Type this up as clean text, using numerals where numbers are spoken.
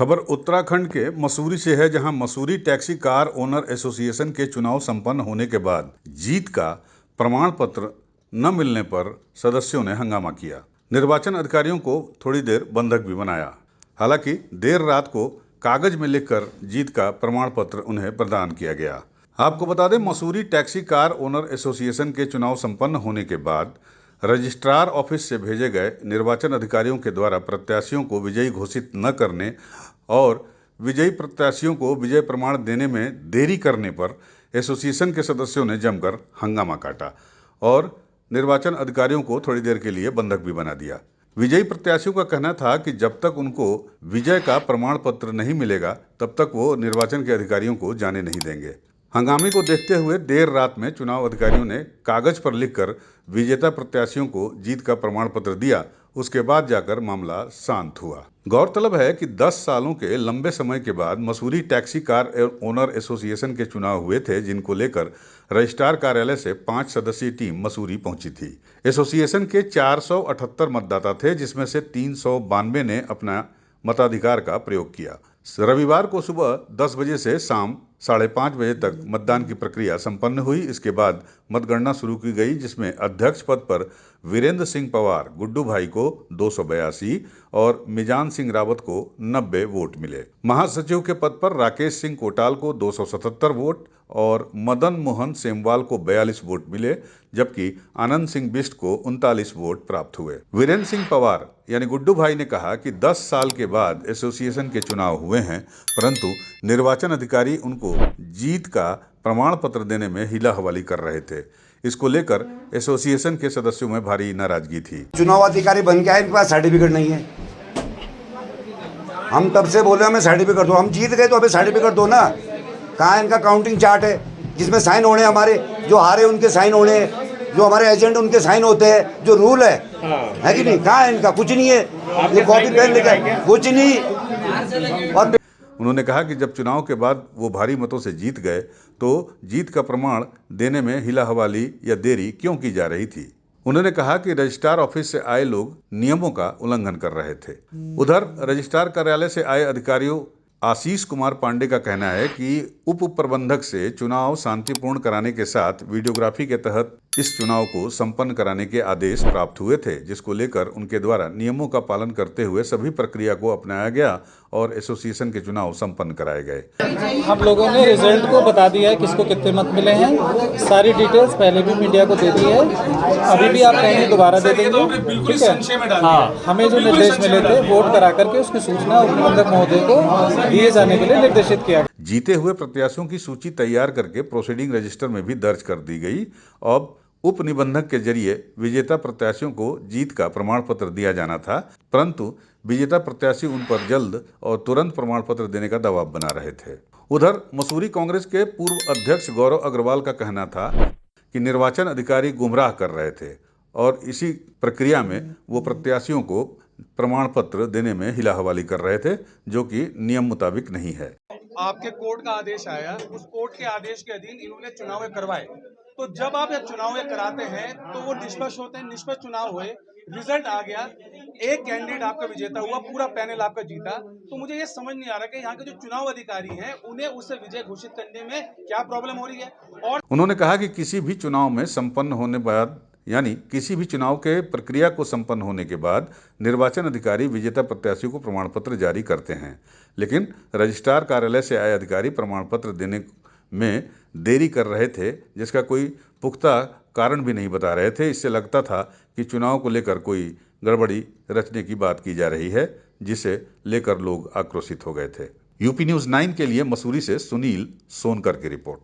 खबर उत्तराखंड के मसूरी से है, जहां Mussoorie taxi car owner association के चुनाव संपन्न होने के बाद जीत का प्रमाण पत्र न मिलने पर सदस्यों ने हंगामा किया। निर्वाचन अधिकारियों को थोड़ी देर बंधक भी बनाया। हालांकि देर रात को कागज में लिखकर जीत का प्रमाण पत्र उन्हें प्रदान किया गया। आपको बता दें, Mussoorie taxi car owner association के चुनाव संपन्न होने के बाद रजिस्ट्रार ऑफिस से भेजे गए निर्वाचन अधिकारियों के द्वारा प्रत्याशियों को विजयी घोषित न करने और विजयी प्रत्याशियों को विजय प्रमाण देने में देरी करने पर एसोसिएशन के सदस्यों ने जमकर हंगामा काटा और निर्वाचन अधिकारियों को थोड़ी देर के लिए बंधक भी बना दिया। विजयी प्रत्याशियों का कहना था कि जब तक उनको विजय का प्रमाण पत्र नहीं मिलेगा तब तक वो निर्वाचन के अधिकारियों को जाने नहीं देंगे। हंगामे को देखते हुए देर रात में चुनाव अधिकारियों ने कागज पर लिखकर विजेता प्रत्याशियों को जीत का प्रमाण पत्र दिया। उसके बाद जाकर मामला शांत हुआ। गौरतलब है कि 10 सालों के लंबे समय के बाद Mussoorie taxi car owner association के चुनाव हुए थे, जिनको लेकर रजिस्ट्रार कार्यालय से 5 सदस्यीय टीम मसूरी पहुंची थी। एसोसिएशन के 478 मतदाता थे, जिसमें से 392 ने अपना मताधिकार का प्रयोग किया। रविवार को सुबह 10 बजे से शाम 5:30 बजे तक मतदान की प्रक्रिया संपन्न हुई। इसके बाद मतगणना शुरू की गई, जिसमें अध्यक्ष पद पर वीरेंद्र सिंह पवार गुड्डू भाई को 282 और मिजान सिंह रावत को 90 वोट मिले। महासचिव के पद पर राकेश सिंह कोटाल को 277 वोट और मदन मोहन सेमवाल को 42 वोट मिले, जबकि आनंद सिंह बिष्ट को 39 वोट प्राप्त हुए। वीरेंद्र सिंह पवार यानी गुड्डू भाई ने कहा कि 10 साल के बाद एसोसिएशन के चुनाव हुए हैं, परंतु निर्वाचन अधिकारी उनको जीत का प्रमाण पत्र देने में हिला हवाली कर रहे थे। इसको लेकर एसोसिएशन के सदस्यों में भारी नाराजगी थी। चुनाव अधिकारी बन के आए, इनके पास सर्टिफिकेट नहीं है। हम तब से बोले हमें सर्टिफिकेट दो, हम जीत गए तो हमें सर्टिफिकेट दो ना। कहाँ इनका काउंटिंग चार्ट है जिसमें साइन होने, हमारे जो हारे उनके साइन होने, जो हमारे एजेंट उनके साइन होते हैं, जो रूल है कि नहीं? कहाँ है इनका? कुछ नहीं है। ये कॉपी पेन लेकर कुछ नहीं। और उन्होंने कहा कि जब चुनाव के बाद वो भारी मतों से जीत गए तो जीत का प्रमाण देने में हिला हवाली या देरी क्यों की जा रही थी। उन्होंने कहा कि रजिस्ट्रार ऑफिस से आए लोग नियमों का उल्लंघन कर रहे थे। उधर रजिस्ट्रार कार्यालय से आए अधिकारियों आशीष कुमार पांडे का कहना है कि उप प्रबंधक से चुनाव शांतिपूर्ण कराने के साथ वीडियोग्राफी के तहत इस चुनाव को संपन्न कराने के आदेश प्राप्त हुए थे, जिसको लेकर उनके द्वारा नियमों का पालन करते हुए सभी प्रक्रिया को अपनाया गया और एसोसिएशन के चुनाव संपन्न कराए गए। हम लोगों ने रिजल्ट को बता दिया है, किसको कितने मत मिले हैं। सारी डिटेल्स पहले भी मीडिया को दे दी है, अभी भी आप कहेंगे दोबारा दे देंगे, ठीक है। हाँ, हमें जो निर्देश मिले थे वोट करा करके उसकी सूचना उप प्रबंधक महोदय को दिए जाने के लिए निर्देशित किया। जीते हुए प्रत्याशियों की सूची तैयार करके प्रोसीडिंग रजिस्टर में भी दर्ज कर दी गई। अब उप निबंधक के जरिए विजेता प्रत्याशियों को जीत का प्रमाण पत्र दिया जाना था, परंतु विजेता प्रत्याशी उन पर जल्द और तुरंत प्रमाण पत्र देने का दबाव बना रहे थे। उधर मसूरी कांग्रेस के पूर्व अध्यक्ष गौरव अग्रवाल का कहना था कि निर्वाचन अधिकारी गुमराह कर रहे थे और इसी प्रक्रिया में वो प्रत्याशियों को प्रमाण पत्र देने में हिला हवाली कर रहे थे, जो कि नियम मुताबिक नहीं है। आपके कोर्ट का आदेश आया, उस कोर्ट के आदेश के अधीन इन्होंने चुनाव करवाए। तो जब आप ये चुनाव कराते हैं तो वो निष्पक्ष होते हैं। निष्पक्ष चुनाव हुए, रिजल्ट आ गया, एक कैंडिडेट आपका विजेता हुआ, पूरा पैनल आपका जीता। तो मुझे ये समझ नहीं आ रहा कि यहाँ के जो चुनाव अधिकारी हैं उन्हें उससे विजय घोषित करने में क्या प्रॉब्लम हो रही है। और उन्होंने कहा कि किसी भी चुनाव में संपन्न होने बाद यानी किसी भी चुनाव के प्रक्रिया को संपन्न होने के बाद निर्वाचन अधिकारी विजेता प्रत्याशियों को प्रमाण पत्र जारी करते हैं, लेकिन रजिस्ट्रार कार्यालय से आए अधिकारी प्रमाण पत्र देने में देरी कर रहे थे, जिसका कोई पुख्ता कारण भी नहीं बता रहे थे। इससे लगता था कि चुनाव को लेकर कोई गड़बड़ी रचने की बात की जा रही है, जिसे लेकर लोग आक्रोशित हो गए थे। यूपी न्यूज़ 9 के लिए मसूरी से सुनील सोनकर की रिपोर्ट।